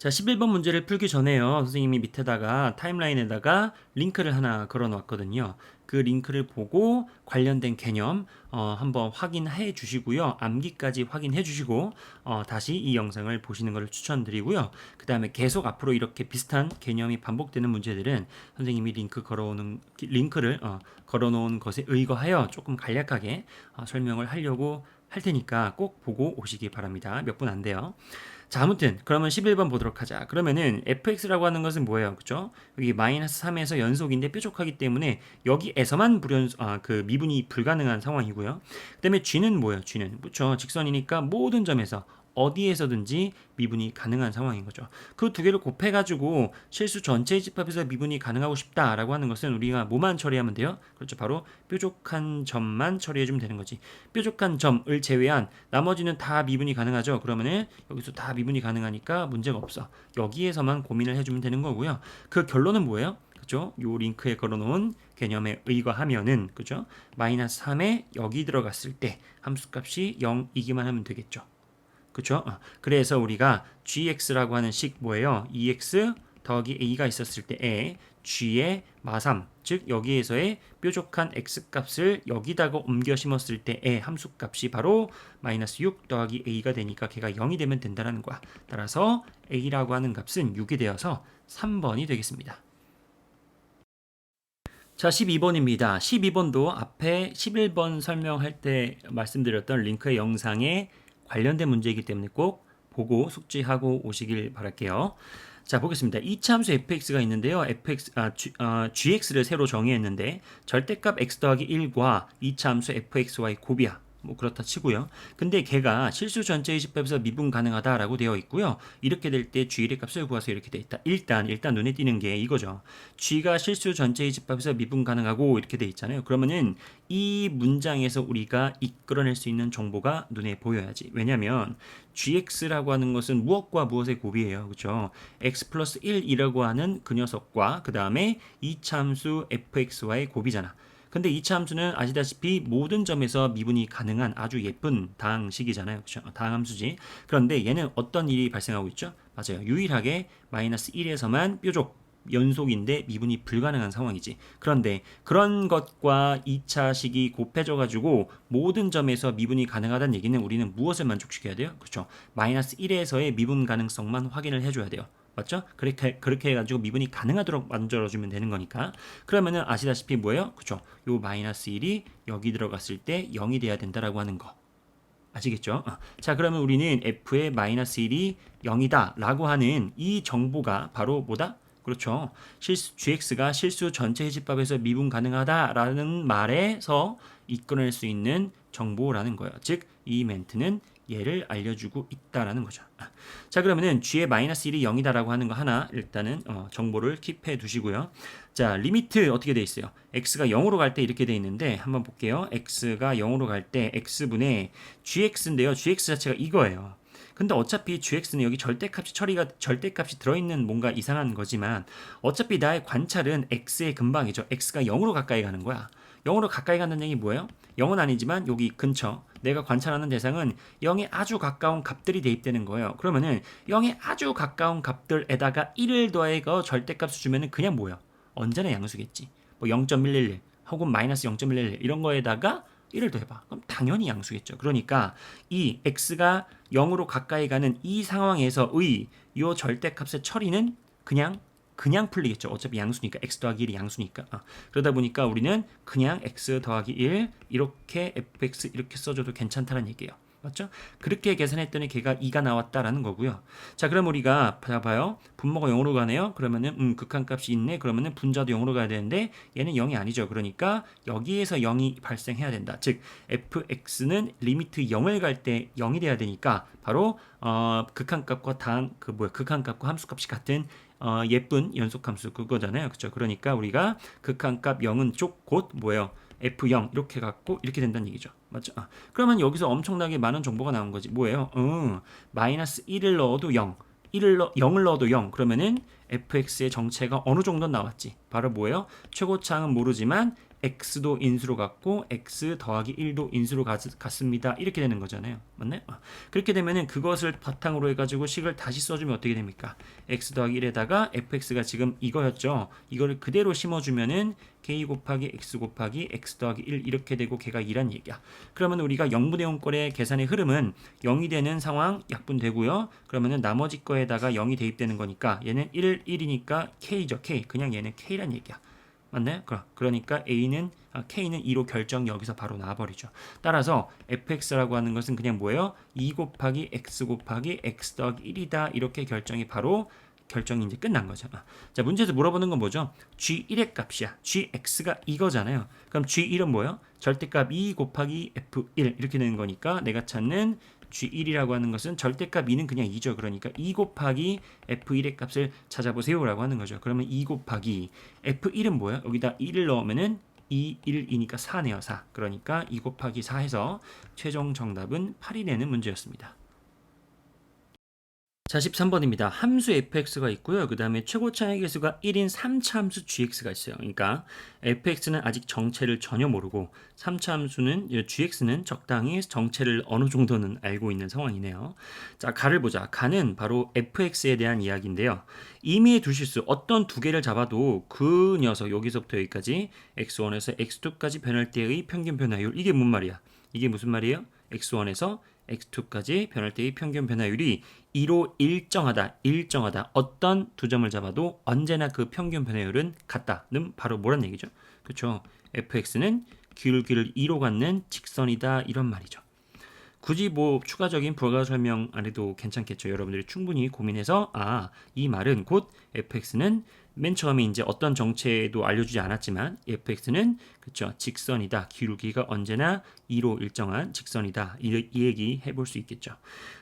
자, 11번 문제를 풀기 전에요. 선생님이 밑에다가 타임라인에다가 링크를 하나 걸어 놨거든요. 그 링크를 보고 관련된 개념 한번 확인해 주시고요. 암기까지 확인해 주시고 다시 이 영상을 보시는 것을 추천드리고요. 그 다음에 계속 앞으로 이렇게 비슷한 개념이 반복되는 문제들은 선생님이 링크를 걸어 놓은 것에 의거하여 조금 간략하게 설명을 하려고 할 테니까 꼭 보고 오시기 바랍니다. 몇 분 안 돼요. 자, 아무튼 그러면 11번 보도록 하자. 그러면은 fx라고 하는 것은 뭐예요? 그죠? 여기 마이너스 3에서 연속인데 뾰족하기 때문에 여기에서만 그 미분이 불가능한 상황이고요. 그다음에 g는 뭐예요? g는 그렇죠? 직선이니까 모든 점에서 어디에서든지 미분이 가능한 상황인 거죠. 그 두 개를 곱해가지고 실수 전체의 집합에서 미분이 가능하고 싶다라고 하는 것은 우리가 뭐만 처리하면 돼요? 그렇죠. 바로 뾰족한 점만 처리해주면 되는 거지. 뾰족한 점을 제외한 나머지는 다 미분이 가능하죠. 그러면은 여기서 다 미분이 가능하니까 문제가 없어. 여기에서만 고민을 해주면 되는 거고요. 그 결론은 뭐예요? 그죠? 요 링크에 걸어놓은 개념에 의거하면은 그죠? 마이너스 3에 여기 들어갔을 때 함수값이 0이기만 하면 되겠죠. 그쵸? 그래서 우리가 gx라고 하는 식 뭐예요? 2x 더하기 a가 있었을 때에 g의 마삼, 즉 여기에서의 뾰족한 x값을 여기다가 옮겨 심었을 때의 함수값이 바로 마이너스 6 더하기 a가 되니까 걔가 0이 되면 된다는 거야. 따라서 a라고 하는 값은 6이 되어서 3번이 되겠습니다. 자, 12번입니다. 12번도 앞에 11번 설명할 때 말씀드렸던 링크의 영상에 관련된 문제이기 때문에 꼭 보고 숙지하고 오시길 바랄게요. 자, 보겠습니다. 이차함수 fx가 있는데요. gx를 새로 정의했는데 절대값 x 더하기 1과 이차함수 fxy 곱이야. 뭐 그렇다 치고요. 근데 걔가 실수 전체의 집합에서 미분 가능하다라고 되어 있고요. 이렇게 될 때 g의 값을 구해서 이렇게 돼 있다. 일단 눈에 띄는 게 이거죠. g가 실수 전체의 집합에서 미분 가능하고 이렇게 돼 있잖아요. 그러면은 이 문장에서 우리가 이끌어낼 수 있는 정보가 눈에 보여야지. 왜냐면 gx라고 하는 것은 무엇과 무엇의 곱이에요. 그렇죠? x 플러스 1이라고 하는 그 녀석과 그 다음에 이차함수 fxy의 곱이잖아. 근데 이차 함수는 아시다시피 모든 점에서 미분이 가능한 아주 예쁜 다항식이잖아요. 그렇죠? 다항함수지. 그런데 얘는 어떤 일이 발생하고 있죠? 맞아요. 유일하게 마이너스 1에서만 뾰족 연속인데 미분이 불가능한 상황이지. 그런데 그런 것과 2차식이 곱해져가지고 모든 점에서 미분이 가능하다는 얘기는 우리는 무엇을 만족시켜야 돼요? 그렇죠. 마이너스 1에서의 미분 가능성만 확인을 해줘야 돼요. 맞죠? 그렇게 해가지고 미분이 가능하도록 만들어주면 되는 거니까. 그러면은 아시다시피 뭐예요? 그쵸? 요 마이너스 1이 여기 들어갔을 때 0이 돼야 된다라고 하는 거. 아시겠죠? 자, 그러면 우리는 f의 마이너스 1이 0이다 라고 하는 이 정보가 바로 뭐다? 그렇죠. gx가 실수 전체 해집합에서 미분 가능하다라는 말에서 이끌어낼 수 있는 정보라는 거예요. 즉, 이 멘트는 얘를 알려주고 있다라는 거죠. 자, 그러면은 g의 마이너스 1이 0이다라고 하는 거 하나 일단은 정보를 킵해 두시고요. 자, 리미트 어떻게 돼 있어요? x가 0으로 갈 때 이렇게 돼 있는데 한번 볼게요. x가 0으로 갈 때 x분의 gx인데요. gx 자체가 이거예요. 근데 어차피 gx는 여기 절대값이 들어있는 뭔가 이상한 거지만 어차피 나의 관찰은 x의 근방이죠. x가 0으로 가까이 가는 거야. 0으로 가까이 가는 얘기 뭐예요? 0은 아니지만 여기 근처 내가 관찰하는 대상은 0에 아주 가까운 값들이 대입되는 거예요. 그러면은 0에 아주 가까운 값들에다가 1을 더해서 절대값을 주면은 그냥 뭐예요? 언제나 양수겠지. 뭐 0.111 혹은 마이너스 0.111 이런 거에다가 1을 더해봐. 그럼 당연히 양수겠죠. 그러니까 이 x가 0으로 가까이 가는 이 상황에서의 이 절대값의 처리는 그냥 풀리겠죠. 어차피 양수니까 x 더하기 1이 양수니까. 그러다 보니까 우리는 그냥 x 더하기 1 이렇게 fx 이렇게 써줘도 괜찮다는 얘기예요. 맞죠? 그렇게 계산했더니 걔가 2가 나왔다라는 거고요. 자, 그럼 우리가 봐요. 분모가 0으로 가네요. 그러면은 극한값이 있네. 그러면은 분자도 0으로 가야 되는데 얘는 0이 아니죠. 그러니까 여기에서 0이 발생해야 된다. 즉 fx는 리미트 0을 갈 때 0이 돼야 되니까 바로 극한값과 극한값과 함수값이 같은 예쁜 연속함수 그거잖아요. 그렇죠? 그러니까 우리가 극한값 0은 곧 뭐예요? F0 이렇게 갖고 이렇게 된다는 얘기죠. 맞죠? 그러면 여기서 엄청나게 많은 정보가 나온 거지. 뭐예요? 마이너스 1을 넣어도 0, 0을 넣어도 0. 그러면은 fx의 정체가 어느 정도 나왔지. 바로 뭐예요? 최고차항은 모르지만 x도 인수로 같고 x 더하기 1도 인수로 같습니다. 이렇게 되는 거잖아요. 맞나요? 그렇게 되면은 그것을 바탕으로 해가지고 식을 다시 써주면 어떻게 됩니까? x 더하기 1에다가 fx가 지금 이거였죠. 이거를 그대로 심어주면은 k 곱하기 x 곱하기 x 더하기 1 이렇게 되고 걔가 2란 얘기야. 그러면 우리가 0분의 0꼴의 계산의 흐름은 0이 되는 상황 약분되고요. 그러면은 나머지 거에다가 0이 대입되는 거니까 얘는 1이니까 k죠. k. 그냥 얘는 k란 얘기야. 맞나요? 그러니까 K는 2로 결정이 여기서 바로 나와버리죠. 따라서 fx라고 하는 것은 그냥 뭐예요? 2 곱하기 x 곱하기 x 더하기 1이다. 이렇게 결정이 이제 끝난 거죠. 자, 문제에서 물어보는 건 뭐죠? g1의 값이야. gx가 이거잖아요. 그럼 g1은 뭐예요? 절대값 2 곱하기 f1 이렇게 되는 거니까 내가 찾는 G1이라고 하는 것은 절대값 2는 그냥 2죠. 그러니까 2 곱하기 F1의 값을 찾아보세요 라고 하는 거죠. 그러면 2 곱하기 F1은 뭐야? 여기다 1을 넣으면은 2, 1, 2니까 4네요. 4. 그러니까 2 곱하기 4 해서 최종 정답은 8이 되는 문제였습니다. 자, 13번입니다. 함수 fx가 있고요. 그 다음에 최고 차의 개수가 1인 3차 함수 gx가 있어요. 그러니까 fx는 아직 정체를 전혀 모르고 3차 함수는 gx는 적당히 정체를 어느 정도는 알고 있는 상황이네요. 자, 가를 보자. 가는 바로 fx에 대한 이야기인데요. 임의의 두 실수 어떤 두 개를 잡아도 그 녀석 여기서부터 여기까지 x1에서 x2까지 변할 때의 평균 변화율 이게 뭔 말이야? 이게 무슨 말이에요? x1에서 x2까지 변할 때의 평균 변화율이 2로 일정하다. 어떤 두 점을 잡아도 언제나 그 평균 변화율은 같다는 바로 뭐란 얘기죠? 그렇죠? fx는 기울기를 2로 갖는 직선이다 이런 말이죠. 굳이 뭐 추가적인 부가 설명 안 해도 괜찮겠죠. 여러분들이 충분히 고민해서 이 말은 곧 fx는 맨 처음에 이제 어떤 정체도 알려주지 않았지만 fx는 그렇죠. 직선이다. 기울기가 언제나 2로 일정한 직선이다. 이 얘기 해볼 수 있겠죠.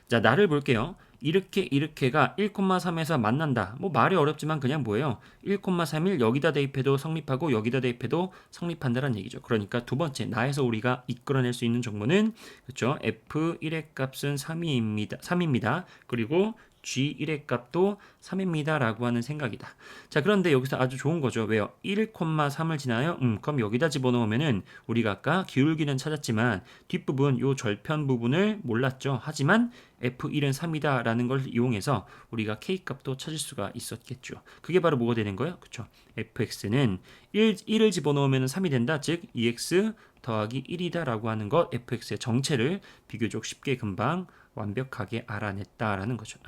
자, 나를 볼게요. 이렇게가 1,3에서 만난다. 뭐 말이 어렵지만 그냥 뭐예요? 1,31 여기다 대입해도 성립하고 여기다 대입해도 성립한다는 얘기죠. 그러니까 두 번째 나에서 우리가 이끌어낼 수 있는 정보는 그렇죠? f1의 값은 3입니다. 그리고 G1의 값도 3입니다 라고 하는 생각이다. 자, 그런데 여기서 아주 좋은 거죠. 왜요? 1,3을 지나요? 그럼 여기다 집어넣으면은 우리가 아까 기울기는 찾았지만 뒷부분 요 절편 부분을 몰랐죠. 하지만 F1은 3이다 라는 걸 이용해서 우리가 K값도 찾을 수가 있었겠죠. 그게 바로 뭐가 되는 거예요? 그쵸? fx는 1을 집어넣으면 3이 된다. 즉 2x 더하기 1이다 라고 하는 것 fx의 정체를 비교적 쉽게 금방 완벽하게 알아냈다라는 거죠.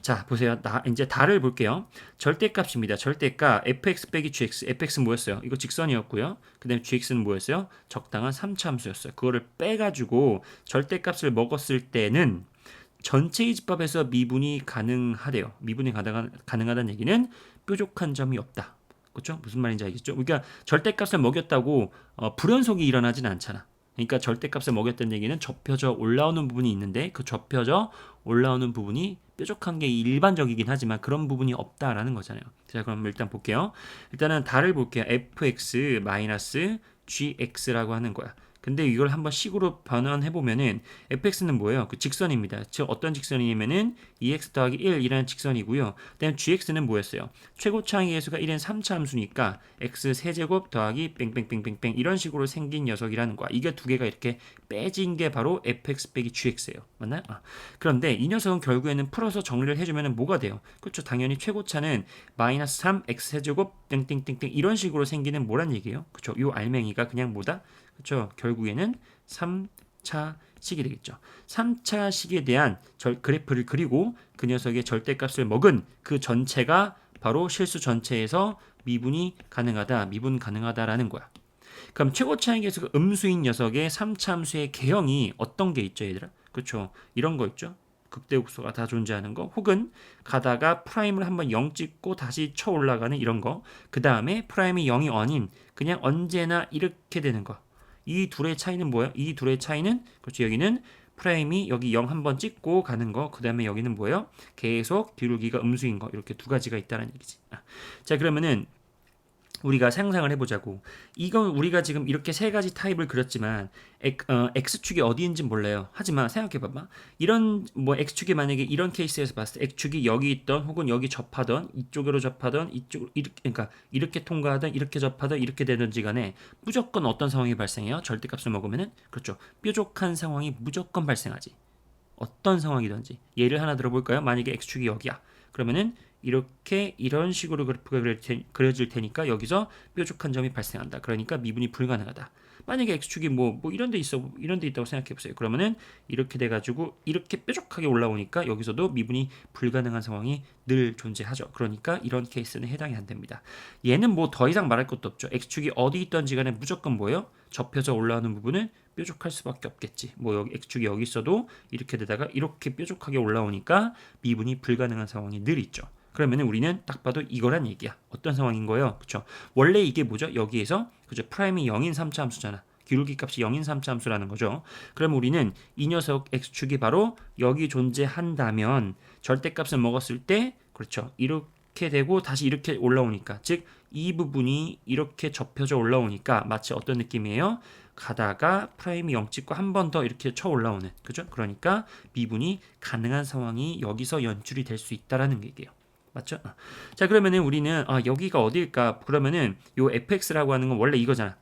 자, 보세요. 이제 다를 볼게요. 절대값입니다. 절대값 fx 빼기 gx. fx는 뭐였어요? 이거 직선이었고요. 그 다음에 gx는 뭐였어요? 적당한 3차 함수였어요. 그거를 빼가지고 절대값을 먹었을 때는 전체의 집합에서 미분이 가능하대요. 미분이 가능하다는 얘기는 뾰족한 점이 없다. 그렇죠? 무슨 말인지 알겠죠? 그러니까 절대값을 먹였다고 불연속이 일어나진 않잖아. 그러니까 절대값을 먹였다는 얘기는 접혀져 올라오는 부분이 있는데 그 접혀져 올라오는 부분이 뾰족한 게 일반적이긴 하지만 그런 부분이 없다라는 거잖아요. 자, 그럼 일단 볼게요. 일단은 다를 볼게요. fx 마이너스 gx라고 하는 거야. 근데 이걸 한번 식으로 변환해 보면은 fx는 뭐예요? 그 직선입니다. 즉 어떤 직선이냐면은 2x 더하기 1이라는 직선이고요. 그다음 gx는 뭐였어요? 최고차항의 개수가 1인 3차 함수니까 x 세제곱 더하기 뺑뺑뺑뺑뺑 이런 식으로 생긴 녀석이라는 거야. 이게 두 개가 이렇게 빼진 게 바로 fx 빼기 gx예요. 맞나요? 그런데 이 녀석은 결국에는 풀어서 정리를 해주면은 뭐가 돼요? 그렇죠. 당연히 최고차는 마이너스 3 x 세제곱 땡땡땡땡 이런 식으로 생기는 뭐란 얘기예요? 그렇죠. 요 알맹이가 그냥 뭐다? 그렇죠. 결국에는 3차식이 되겠죠. 3차식에 대한 그래프를 그리고 그 녀석의 절대값을 먹은 그 전체가 바로 실수 전체에서 미분 가능하다라는 거야. 그럼 최고차의 개수가 음수인 녀석의 3차 함수의 개형이 어떤 게 있죠, 얘들아? 그렇죠. 이런 거 있죠. 극대국소가 다 존재하는 거 혹은 가다가 프라임을 한번 0 찍고 다시 쳐 올라가는 이런 거. 그 다음에 프라임이 0이 아닌 그냥 언제나 이렇게 되는 거. 이 둘의 차이는 뭐예요? 이 둘의 차이는 그렇죠. 여기는 프라임이 여기 0 한번 찍고 가는 거. 그 다음에 여기는 뭐예요? 계속 기울기가 음수인 거. 이렇게 두 가지가 있다는 얘기지. 자, 그러면은 우리가 상상을 해보자고. 이건 우리가 지금 이렇게 세 가지 타입을 그렸지만 x축이 어디인지 몰라요. 하지만 생각해봐봐. 이런 뭐 x축이 만약에 이런 케이스에서 봤을 때 x축이 여기 있던 혹은 여기 접하던 이쪽으로 접하던 이쪽 이렇게 그러니까 이렇게 통과하던 이렇게 접하던 이렇게 되든지 간에 무조건 어떤 상황이 발생해요? 절대값을 먹으면은 그렇죠. 뾰족한 상황이 무조건 발생하지. 어떤 상황이든지. 예를 하나 들어볼까요? 만약에 x축이 여기야. 그러면은 이렇게 이런 식으로 그래프가 그려질 테니까 여기서 뾰족한 점이 발생한다. 그러니까 미분이 불가능하다. 만약에 x축이 뭐 이런 데 있어 이런 데 있다고 생각해 보세요. 그러면은 이렇게 돼 가지고 이렇게 뾰족하게 올라오니까 여기서도 미분이 불가능한 상황이 늘 존재하죠. 그러니까 이런 케이스는 해당이 안 됩니다. 얘는 뭐 더 이상 말할 것도 없죠. x축이 어디 있던지 간에 무조건 뭐예요? 접혀져 올라오는 부분은 뾰족할 수밖에 없겠지. 뭐 여기 x축이 여기 있어도 이렇게 되다가 이렇게 뾰족하게 올라오니까 미분이 불가능한 상황이 늘 있죠. 그러면 우리는 딱 봐도 이거란 얘기야. 어떤 상황인 거예요? 그렇죠? 원래 이게 뭐죠? 여기에서 그죠? 프라임이 0인 3차 함수잖아. 기울기 값이 0인 3차 함수라는 거죠. 그럼 우리는 이 녀석 x축이 바로 여기 존재한다면 절대값을 먹었을 때 그렇죠? 이렇게 되고 다시 이렇게 올라오니까 즉 이 부분이 이렇게 접혀져 올라오니까 마치 어떤 느낌이에요? 가다가 프라임이 0 찍고 한 번 더 이렇게 쳐 올라오는 그죠? 그러니까 미분이 가능한 상황이 여기서 연출이 될 수 있다라는 얘기예요. 맞죠? 자 그러면은 우리는 여기가 어딜까? 그러면은 요 fx라고 하는 건 원래 이거잖아.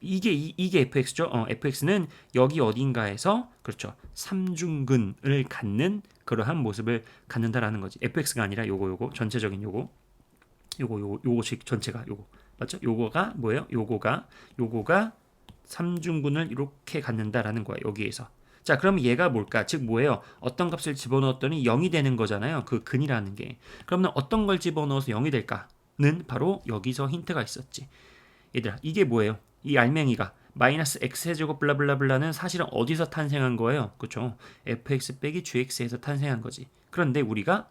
이게 fx죠? fx는 여기 어딘가에서 그렇죠. 삼중근을 갖는 그러한 모습을 갖는다라는 거지. fx가 아니라 요거 전체적인 요거식 전체가 요거 맞죠? 요거가 뭐예요? 요거가 삼중근을 이렇게 갖는다라는 거야. 여기에서. 자, 그럼 얘가 뭘까? 즉 뭐예요? 어떤 값을 집어넣었더니 0이 되는 거잖아요. 그 근이라는 게. 그러면 어떤 걸 집어넣어서 0이 될까는 바로 여기서 힌트가 있었지. 얘들아, 이게 뭐예요? 이 알맹이가 마이너스 x제곱 블라블라블라는 사실은 어디서 탄생한 거예요? 그렇죠? fx 빼기 gx에서 탄생한 거지. 그런데 우리가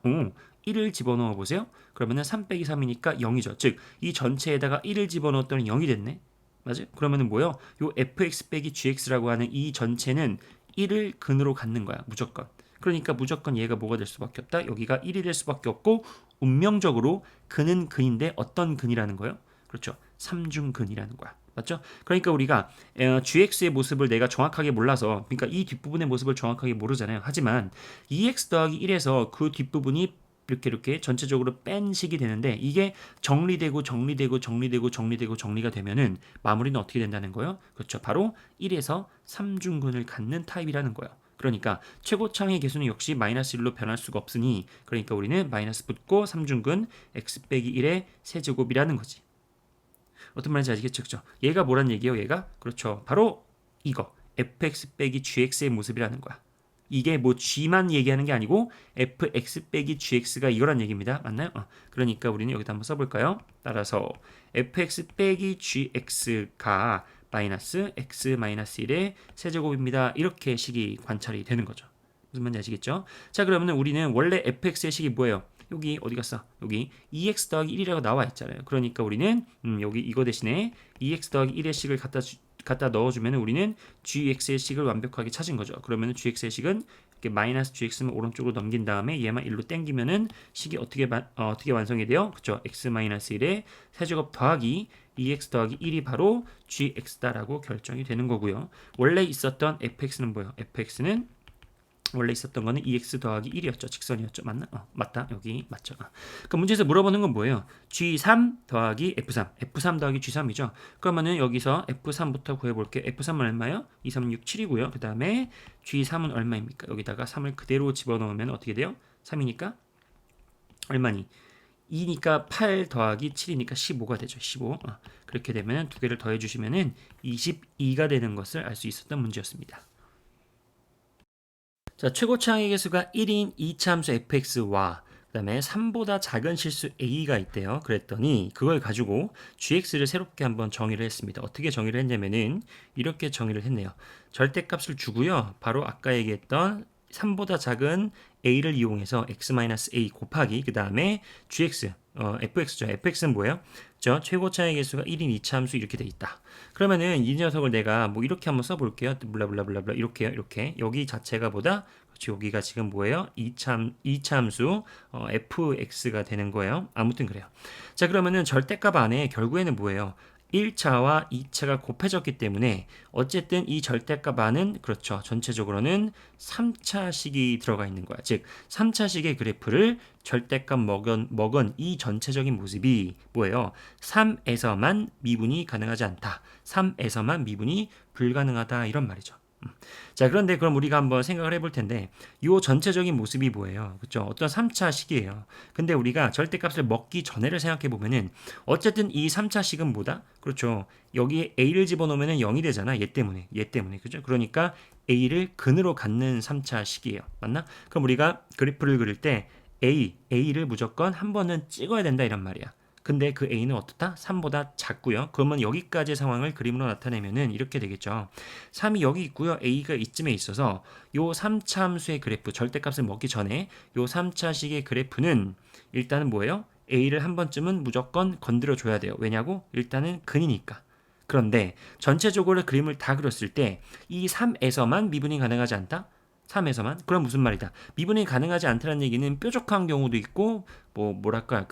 1을 집어넣어 보세요. 그러면은 3 빼기 3이니까 0이죠. 즉 이 전체에다가 1을 집어넣었더니 0이 됐네. 맞아요? 그러면은 뭐요? 요 fx 빼기 gx라고 하는 이 전체는 1을 근으로 갖는 거야. 무조건. 그러니까 무조건 얘가 뭐가 될 수밖에 없다. 여기가 1이 될 수밖에 없고 운명적으로 근은 근인데 어떤 근이라는 거예요? 그렇죠. 삼중근이라는 거야. 맞죠? 그러니까 우리가 gx의 모습을 내가 정확하게 몰라서 그러니까 이 뒷부분의 모습을 정확하게 모르잖아요. 하지만 2x 더하기 1에서 그 뒷부분이 이렇게 전체적으로 뺀 식이 되는데 이게 정리되고 정리가 되면은 마무리는 어떻게 된다는 거예요? 그렇죠. 바로 1에서 3중근을 갖는 타입이라는 거예요. 그러니까 최고창의 개수는 역시 마이너스 1로 변할 수가 없으니 그러니까 우리는 마이너스 붙고 3중근 x 빼기 1의 세제곱이라는 거지. 어떤 말인지 아시겠죠? 그렇죠? 얘가 뭐란 얘기예요? 얘가 그렇죠. 바로 이거 fx 빼기 gx의 모습이라는 거야. 이게 뭐 g만 얘기하는 게 아니고 fx 빼기 gx가 이거란 얘기입니다. 맞나요? 그러니까 우리는 여기다 한번 써볼까요? 따라서 fx 빼기 gx가 마이너스 x 마이너스 1의 세제곱입니다. 이렇게 식이 관찰이 되는 거죠. 무슨 말인지 아시겠죠? 자 그러면 우리는 원래 fx의 식이 뭐예요? 여기 어디 갔어? 여기 2x 더하기 1이라고 나와 있잖아요. 그러니까 우리는 여기 이거 대신에 2x 더하기 1의 식을 갖다 넣어주면 우리는 gx의 식을 완벽하게 찾은 거죠. 그러면 gx의 식은 이렇게 마이너스 gx만 오른쪽으로 넘긴 다음에 얘만 1로 땡기면은 식이 어떻게 완성이 돼요? 그쵸? x 마이너스 1의 세제곱 더하기 2x 더하기 1이 바로 gx다라고 결정이 되는 거고요. 원래 있었던 fx는 뭐예요? fx는 원래 있었던 거는 2x 더하기 1이었죠. 직선이었죠. 맞나? 맞다. 여기 맞죠. 그 문제에서 물어보는 건 뭐예요? G3 더하기 F3. F3 더하기 G3이죠. 그러면은 여기서 F3부터 구해볼게요. F3은 얼마예요? 2, 3, 6, 7이고요. 그 다음에 G3은 얼마입니까? 여기다가 3을 그대로 집어넣으면 어떻게 돼요? 3이니까 얼마니? 2니까 8 더하기 7이니까 15가 되죠. 15. 그렇게 되면 두 개를 더해주시면은 22가 되는 것을 알 수 있었던 문제였습니다. 자, 최고차항의 개수가 1인 2차 함수 fx와 그 다음에 3보다 작은 실수 a가 있대요. 그랬더니 그걸 가지고 gx를 새롭게 한번 정의를 했습니다. 어떻게 정의를 했냐면은 이렇게 정의를 했네요. 절대값을 주고요. 바로 아까 얘기했던 3보다 작은 a를 이용해서 x-a 곱하기 그 다음에 gx fx죠. fx는 뭐예요? 최고차의 개수가 1인 2차 함수 이렇게 돼 있다. 그러면은 이 녀석을 내가 뭐 이렇게 한번 써볼게요. 블라블라블라블라 이렇게요. 이렇게 여기 자체가 보다 그렇죠. 여기가 지금 뭐예요? 이차함수 fx가 되는 거예요. 아무튼 그래요. 자, 그러면은 절대값 안에 결국에는 뭐예요? 1차와 2차가 곱해졌기 때문에 어쨌든 이 절대값 안은 그렇죠. 전체적으로는 3차식이 들어가 있는 거야. 즉 3차식의 그래프를 절대값 먹은 이 전체적인 모습이 뭐예요? 3에서만 미분이 가능하지 않다. 3에서만 미분이 불가능하다 이런 말이죠. 자, 그런데 그럼 우리가 한번 생각을 해볼 텐데 이 전체적인 모습이 뭐예요? 그렇죠? 어떤 3차 식이에요. 근데 우리가 절대값을 먹기 전에를 생각해 보면은 어쨌든 이 3차 식은 뭐다? 그렇죠. 여기에 a를 집어넣으면 0이 되잖아. 얘 때문에. 그죠? 그러니까 a를 근으로 갖는 3차 식이에요. 맞나? 그럼 우리가 그래프를 그릴 때 a를 무조건 한 번은 찍어야 된다 이란 말이야. 근데 그 a는 어떻다? 3보다 작고요. 그러면 여기까지의 상황을 그림으로 나타내면은 이렇게 되겠죠. 3이 여기 있고요. a가 이쯤에 있어서 요 3차 함수의 그래프, 절대값을 먹기 전에 요 3차식의 그래프는 일단은 뭐예요? a를 한 번쯤은 무조건 건드려 줘야 돼요. 왜냐고? 일단은 근이니까. 그런데 전체적으로 그림을 다 그렸을 때 이 3에서만 미분이 가능하지 않다? 3에서만? 그럼 무슨 말이다? 미분이 가능하지 않다는 얘기는 뾰족한 경우도 있고 뭐랄까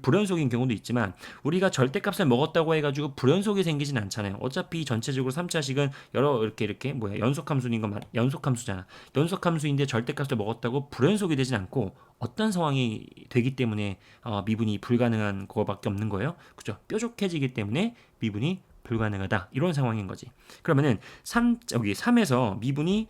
불연속인 경우도 있지만 우리가 절대값을 먹었다고 해가지고 불연속이 생기진 않잖아요. 어차피 전체적으로 3차식은 여러 이렇게 뭐야 연속함수인 건 연속함수잖아. 연속함수인데 절대값을 먹었다고 불연속이 되진 않고 어떤 상황이 되기 때문에 미분이 불가능한 거밖에 없는 거예요. 그죠? 뾰족해지기 때문에 미분이 불가능하다. 이런 상황인 거지. 그러면은 3에서 미분이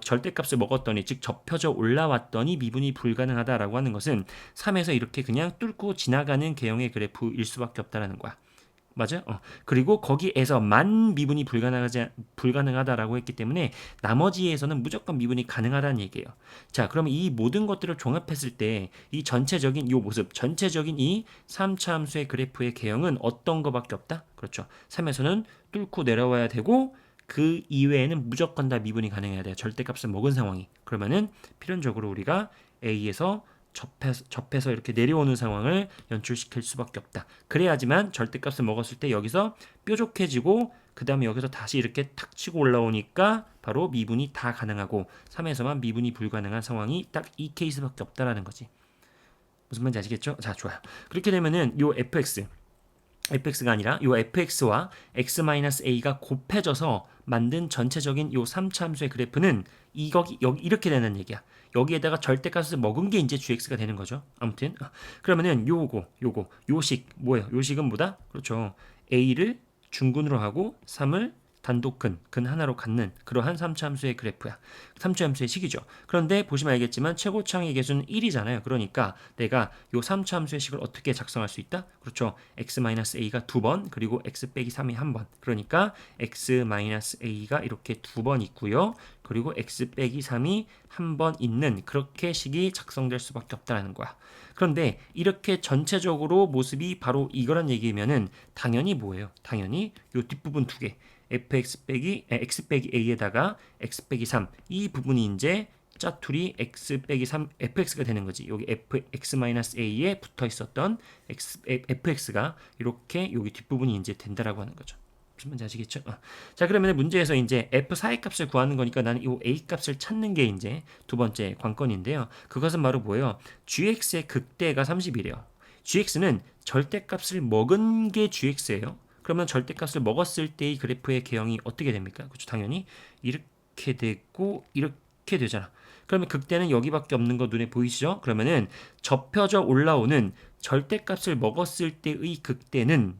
절대값을 먹었더니 즉 접혀져 올라왔더니 미분이 불가능하다라고 하는 것은 3에서 이렇게 그냥 뚫고 지나가는 개형의 그래프일 수밖에 없다라는 거야. 맞아요? 그리고 거기에서만 미분이 불가능하다라고 했기 때문에 나머지에서는 무조건 미분이 가능하다는 얘기예요. 자, 그러면 이 모든 것들을 종합했을 때 이 전체적인 이 모습, 전체적인 이 3차 함수의 그래프의 개형은 어떤 거밖에 없다? 그렇죠. 3에서는 뚫고 내려와야 되고 그 이외에는 무조건 다 미분이 가능해야 돼요. 절대값을 먹은 상황이. 그러면은 필연적으로 우리가 A에서 접해서 이렇게 내려오는 상황을 연출시킬 수밖에 없다. 그래야지만 절대값을 먹었을 때 여기서 뾰족해지고 그 다음에 여기서 다시 이렇게 탁 치고 올라오니까 바로 미분이 다 가능하고 3에서만 미분이 불가능한 상황이 딱 이 케이스밖에 없다라는 거지. 무슨 말인지 아시겠죠? 자, 좋아요. 그렇게 되면은 요 fx가 아니라 요 fx와 x-a가 곱해져서 만든 전체적인 요 3차 함수의 그래프는 여기 이렇게 되는 얘기야. 여기에다가 절대값을 먹은 게 이제 gx가 되는 거죠. 아무튼 그러면은 요식 뭐예요? 요식은 뭐다? 그렇죠. a를 중근으로 하고 3을 단독근, 근 하나로 갖는 그러한 3차 함수의 그래프야. 3차 함수의 식이죠. 그런데 보시면 알겠지만 최고차항의 개수는 1이잖아요. 그러니까 내가 요 3차 함수의 식을 어떻게 작성할 수 있다? 그렇죠. x-a가 2번, 그리고 x 빼기 3이 1번. 그러니까 x-a가 이렇게 2번 있고요. 그리고 x 빼기 3이 1번 있는 그렇게 식이 작성될 수밖에 없다는 거야. 그런데 이렇게 전체적으로 모습이 바로 이거란 얘기면은 당연히 뭐예요? 당연히 요 뒷부분 두 개. x 빼기 a에다가 x 빼기 3 이 부분이 이제 짜투리 x 빼기 3 fx가 되는 거지. 여기 fx-a에 붙어 있었던 fx가 이렇게 여기 뒷부분이 이제 된다라고 하는 거죠. 무슨 말인지 아시겠죠? 자, 그러면 문제에서 이제 f4의 값을 구하는 거니까 나는 이 a 값을 찾는 게 이제 두 번째 관건인데요. 그것은 바로 뭐예요? gx의 극대가 30이래요. gx는 절대값을 먹은 게 gx예요. 그러면 절대값을 먹었을 때의 그래프의 개형이 어떻게 됩니까? 그렇죠. 당연히 이렇게 되고 이렇게 되잖아. 그러면 극대는 여기밖에 없는 거 눈에 보이시죠? 그러면은 접혀져 올라오는 절대값을 먹었을 때의 극대는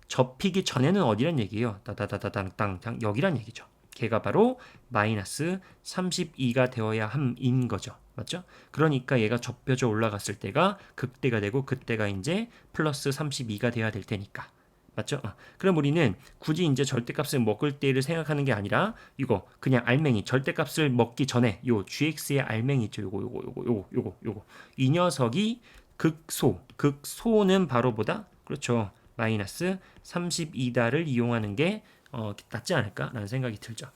접히기 전에는 어디란 얘기예요? 따다다다당땅 여기란 얘기죠. 걔가 바로 마이너스 32가 되어야 함인 거죠. 맞죠? 그러니까 얘가 접혀져 올라갔을 때가 극대가 되고 그때가 이제 플러스 32가 돼야 될 테니까. 맞죠? 그럼 우리는 굳이 이제 절대값을 먹을 때를 생각하는 게 아니라 이거 그냥 알맹이 절대값을 먹기 전에 요 gx의 알맹이 있죠. 요거 이 녀석이 극소는 바로 보다 그렇죠. 마이너스 32다를 이용하는 게 낫지 않을까라는 생각이 들죠.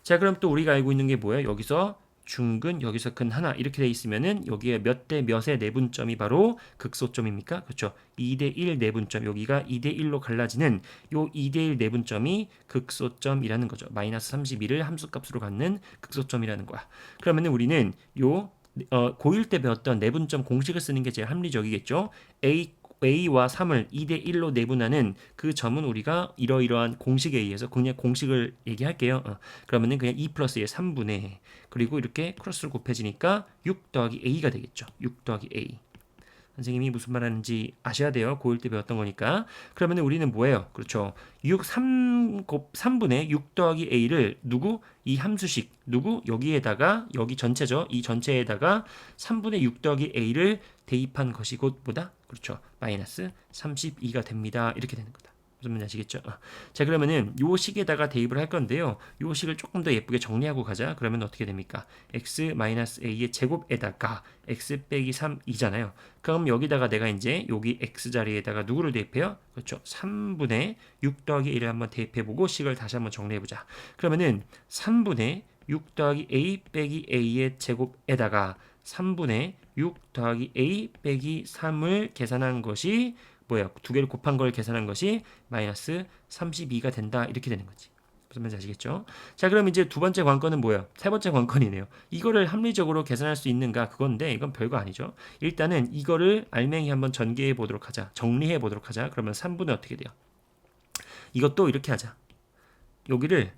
자, 그럼 또 우리가 알고 있는 게 뭐예요? 여기서 중근 여기서 근 하나 이렇게 돼 있으면은 여기에 몇 대 몇의 내분점이 바로 극소점입니까? 그렇죠. 2대 1 내분점 여기가 2대 1로 갈라지는 요 2대 1 내분점이 극소점이라는 거죠. 마이너스 32를 함수값으로 갖는 극소점이라는 거야. 그러면은 우리는 요 고1 때 배웠던 내분점 공식을 쓰는 게 제일 합리적이겠죠. A와 3을 2대 1로 내분하는 그 점은 우리가 이러이러한 공식에 의해서 그냥 공식을 얘기할게요. 그러면은 그냥 2 플러스 의 3분의 그리고 이렇게 크로스를 곱해지니까 6 더하기 A가 되겠죠. 6 더하기 A. 선생님이 무슨 말 하는지 아셔야 돼요. 고1 때 배웠던 거니까. 그러면 우리는 뭐예요? 그렇죠. 3분의 6 더하기 A를 누구? 이 함수식. 누구? 여기에다가, 여기 전체죠. 이 전체에다가 3분의 6 더하기 A를 대입한 것이 곧 뭐다? 그렇죠. 마이너스 32가 됩니다. 이렇게 되는 거다. 무슨 말인지 아시겠죠? 자, 그러면은 요 식에다가 대입을 할 건데요. 요 식을 조금 더 예쁘게 정리하고 가자. 그러면 어떻게 됩니까? x-a의 제곱에다가 x 빼기 3이잖아요. 그럼 여기다가 내가 이제 여기 x 자리에다가 누구를 대입해요? 그렇죠. 3분의 6 더하기 1을 한번 대입해보고 식을 다시 한번 정리해보자. 그러면은 3분의 6 더하기 a 빼기 a의 제곱에다가 3분의 6 더하기 a 빼기 3을 계산한 것이 뭐예요? 두 개를 곱한 걸 계산한 것이 마이너스 32가 된다. 이렇게 되는 거지. 무슨 말인지 아시겠죠? 자, 그럼 이제 두 번째 관건은 뭐예요? 세 번째 관건이네요. 이거를 합리적으로 계산할 수 있는가? 그건데 이건 별거 아니죠. 일단은 이거를 알맹이 한번 전개해 보도록 하자. 정리해 보도록 하자. 그러면 3분의 어떻게 돼요? 이것도 이렇게 하자. 여기를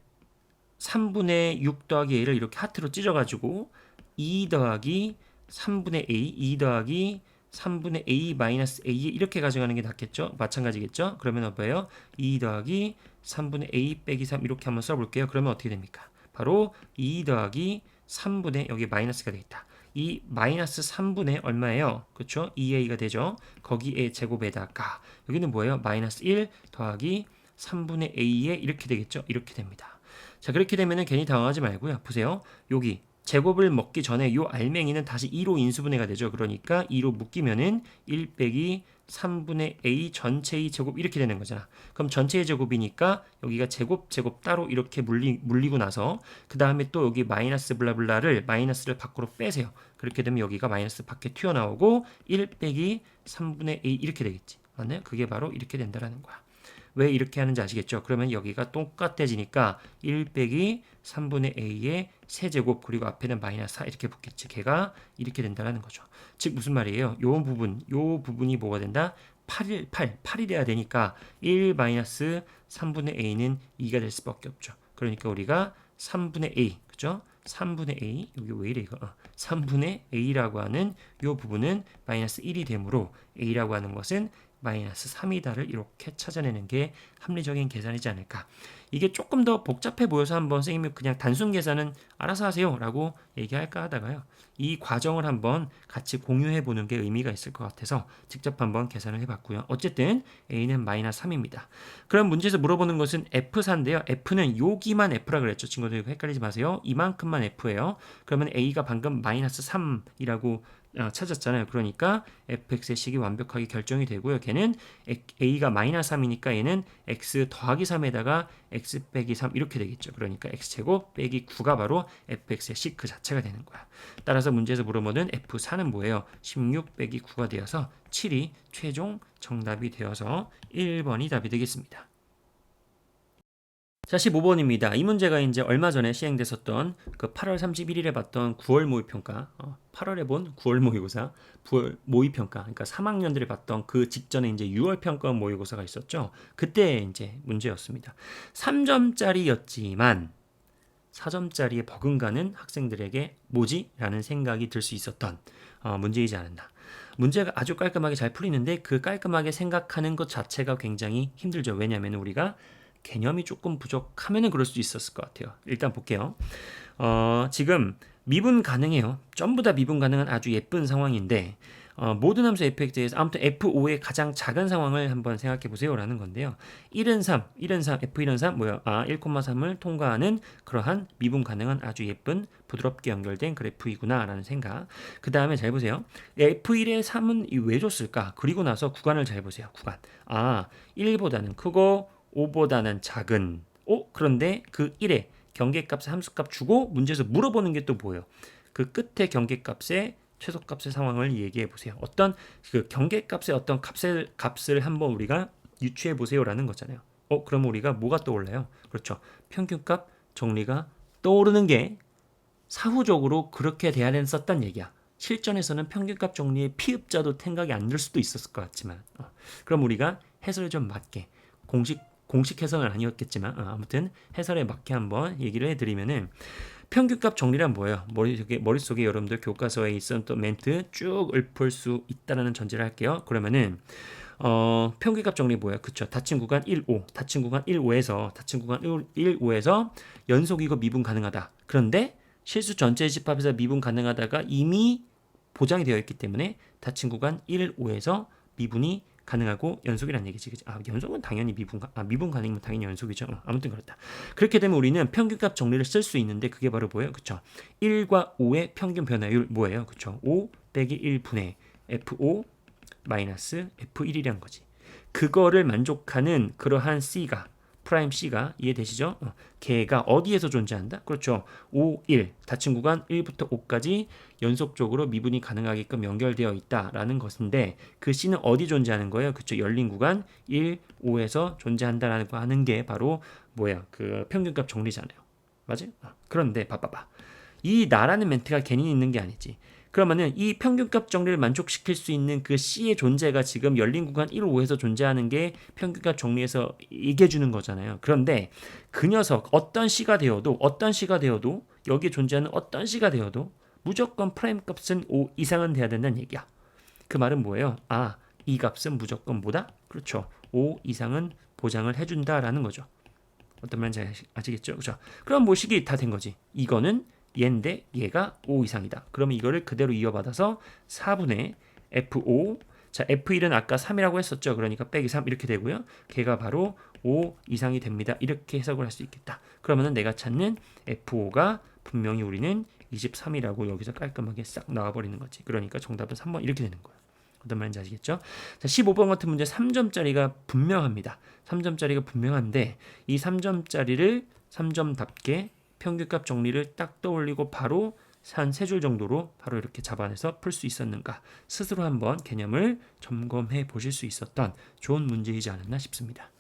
3분의 6 더하기 a를 이렇게 하트로 찢어가지고 2 더하기 3분의 a, 2 더하기 3분의 a 마이너스 a 이렇게 가져가는 게 낫겠죠? 마찬가지겠죠? 그러면 뭐예요? 2 더하기 3분의 a 빼기 3 이렇게 한번 써볼게요. 그러면 어떻게 됩니까? 바로 2 더하기 3분의 여기 마이너스가 되겠다. 이 마이너스 3분의 얼마예요? 그렇죠? 2a가 되죠? 거기에 제곱에다가 여기는 뭐예요? 마이너스 1 더하기 3분의 a에 이렇게 되겠죠? 이렇게 됩니다. 자, 그렇게 되면은 괜히 당황하지 말고요. 보세요. 여기 제곱을 먹기 전에 요 알맹이는 다시 2로 인수분해가 되죠. 그러니까 2로 묶이면은 1 빼기 3분의 a 전체의 제곱 이렇게 되는 거잖아. 그럼 전체의 제곱이니까 여기가 제곱 따로 이렇게 물리고 나서 그 다음에 또 여기 마이너스 블라블라를 마이너스를 밖으로 빼세요. 그렇게 되면 여기가 마이너스 밖에 튀어나오고 1 빼기 3분의 a 이렇게 되겠지. 맞나요? 그게 바로 이렇게 된다라는 거야. 왜 이렇게 하는지 아시겠죠? 그러면 여기가 똑같아지니까 1 빼기 3분의 a의 세제곱 그리고 앞에는 마이너스 4 이렇게 붙겠지. 걔가 이렇게 된다는 거죠. 즉 무슨 말이에요? 요 부분이 뭐가 된다? 8이 돼야 되니까 1 마이너스 3분의 a는 2가 될 수밖에 없죠. 그러니까 우리가 3분의 a, 그죠? 3분의 a, 여기 왜 이래 이거? 3분의 a라고 하는 요 부분은 마이너스 1이 되므로 a라고 하는 것은 마이너스 3이다를 이렇게 찾아내는 게 합리적인 계산이지 않을까. 이게 조금 더 복잡해 보여서 한번 선생님이 그냥 단순 계산은 알아서 하세요 라고 얘기할까 하다가요. 이 과정을 한번 같이 공유해 보는 게 의미가 있을 것 같아서 직접 한번 계산을 해봤고요. 어쨌든 A는 마이너스 3입니다. 그럼 문제에서 물어보는 것은 F4인데요. F는 여기만 F라 그랬죠. 친구들 이거 헷갈리지 마세요. 이만큼만 F예요. 그러면 A가 방금 마이너스 3이라고 찾았잖아요. 그러니까 fx의 식이 완벽하게 결정이 되고요. 걔는 a가 마이너스 3이니까 얘는 x 더하기 3에다가 x 빼기 3 이렇게 되겠죠. 그러니까 x제곱 빼기 9가 바로 fx의 식 그 자체가 되는 거야. 따라서 문제에서 물어보는 f4는 뭐예요? 16 빼기 9가 되어서 7이 최종 정답이 되어서 1번이 답이 되겠습니다. 자, 15번입니다. 이 문제가 이제 얼마 전에 시행됐었던 그 8월 31일에 봤던 9월 모의평가, 8월에 본 9월 모의고사, 9월 모의평가, 그러니까 3학년들이 봤던 그 직전에 이제 6월 평가 모의고사가 있었죠. 그때 이제 문제였습니다. 3점짜리였지만 4점짜리에 버금가는 학생들에게 뭐지? 라는 생각이 들 수 있었던 문제이지 않았나. 문제가 아주 깔끔하게 잘 풀리는데 그 깔끔하게 생각하는 것 자체가 굉장히 힘들죠. 왜냐하면 우리가 개념이 조금 부족하면은 그럴 수도 있었을 것 같아요. 일단 볼게요. 지금 미분 가능해요. 전부 다 미분 가능한 아주 예쁜 상황인데 모든 함수 fx에서 아무튼 f5의 가장 작은 상황을 한번 생각해 보세요 라는 건데요. 1은 3, f1은 3 뭐야? 1,3을 통과하는 그러한 미분 가능한 아주 예쁜 부드럽게 연결된 그래프이구나 라는 생각. 그 다음에 잘 보세요. f1의 3은 왜 줬을까? 그리고 나서 구간을 잘 보세요. 구간. 1보다는 크고 5보다는 작은. 그런데 그 1에 경계값, 함수값 주고 문제에서 물어보는 게 또 뭐예요? 그 끝에 경계값의 최소값의 상황을 얘기해 보세요. 어떤 그 경계값의 어떤 값을 한번 우리가 유추해 보세요라는 거잖아요. 그럼 우리가 뭐가 떠올라요? 그렇죠. 평균값 정리가 떠오르는 게 사후적으로 그렇게 대안을 썼단 얘기야. 실전에서는 평균값 정리의 피읍자도 생각이 안 들 수도 있었을 것 같지만 그럼 우리가 해설을 좀 맞게 공식 해설은 아니었겠지만 아무튼 해설에 맞게 한번 얘기를 해드리면은 평균값 정리란 뭐예요? 머릿속에 여러분들 교과서에 있었던 멘트 쭉 읊을 수 있다라는 전제를 할게요. 그러면은 평균값 정리 뭐예요? 그쵸? 닫힌 구간 1, 5, 닫힌 구간 1, 5에서 연속 이거 미분 가능하다. 그런데 실수 전체 집합에서 미분 가능하다가 이미 보장이 되어 있기 때문에 닫힌 구간 1, 5에서 미분이 가능하고 연속이라는 얘기지. 그치? 연속은 당연히 미분 가능이면 당연히 연속이죠. 아무튼 그렇다. 그렇게 되면 우리는 평균값 정리를 쓸 수 있는데 그게 바로 뭐예요? 그쵸? 1과 5의 평균 변화율 뭐예요? 그쵸? 5 빼기 1분의 F5 마이너스 F1이란 거지. 그거를 만족하는 그러한 C가 프라임 C가 이해되시죠? 걔가 어디에서 존재한다? 그렇죠. 5, 1 닫힌 구간 1부터 5까지 연속적으로 미분이 가능하게끔 연결되어 있다라는 것인데 그 C는 어디 존재하는 거예요? 그렇죠. 열린 구간 1, 5에서 존재한다라는 거 하는 게 바로 뭐야? 그 평균값 정리잖아요. 맞아요? 그런데 봐봐봐. 이 나라는 멘트가 괜히 있는 게 아니지. 그러면은 이 평균값 정리를 만족시킬 수 있는 그 C의 존재가 지금 열린 구간 1, 5에서 존재하는 게 평균값 정리에서 얘기해 주는 거잖아요. 그런데 그 녀석 어떤 C가 되어도 여기에 존재하는 어떤 C가 되어도 무조건 프라임 값은 5 이상은 돼야 된다는 얘기야. 그 말은 뭐예요? 이 값은 무조건 뭐다? 그렇죠. 5 이상은 보장을 해준다라는 거죠. 어떤 말인지 아시겠죠? 그렇죠? 그럼 뭐식이 다 된 거지. 이거는 얘인데 얘가 5 이상이다. 그러면 이거를 그대로 이어받아서 4분의 F5 자 F1은 아까 3이라고 했었죠. 그러니까 빼기 3 이렇게 되고요. 걔가 바로 5 이상이 됩니다. 이렇게 해석을 할 수 있겠다. 그러면은 내가 찾는 F5가 분명히 우리는 23이라고 여기서 깔끔하게 싹 나와버리는 거지. 그러니까 정답은 3번 이렇게 되는 거야. 어떤 말인지 아시겠죠? 자, 15번 같은 문제 3점짜리가 분명합니다. 3점짜리가 분명한데 이 3점짜리를 3점답게 평균값 정리를 딱 떠올리고 바로 한 세 줄 정도로 바로 이렇게 잡아내서 풀 수 있었는가 스스로 한번 개념을 점검해 보실 수 있었던 좋은 문제이지 않았나 싶습니다.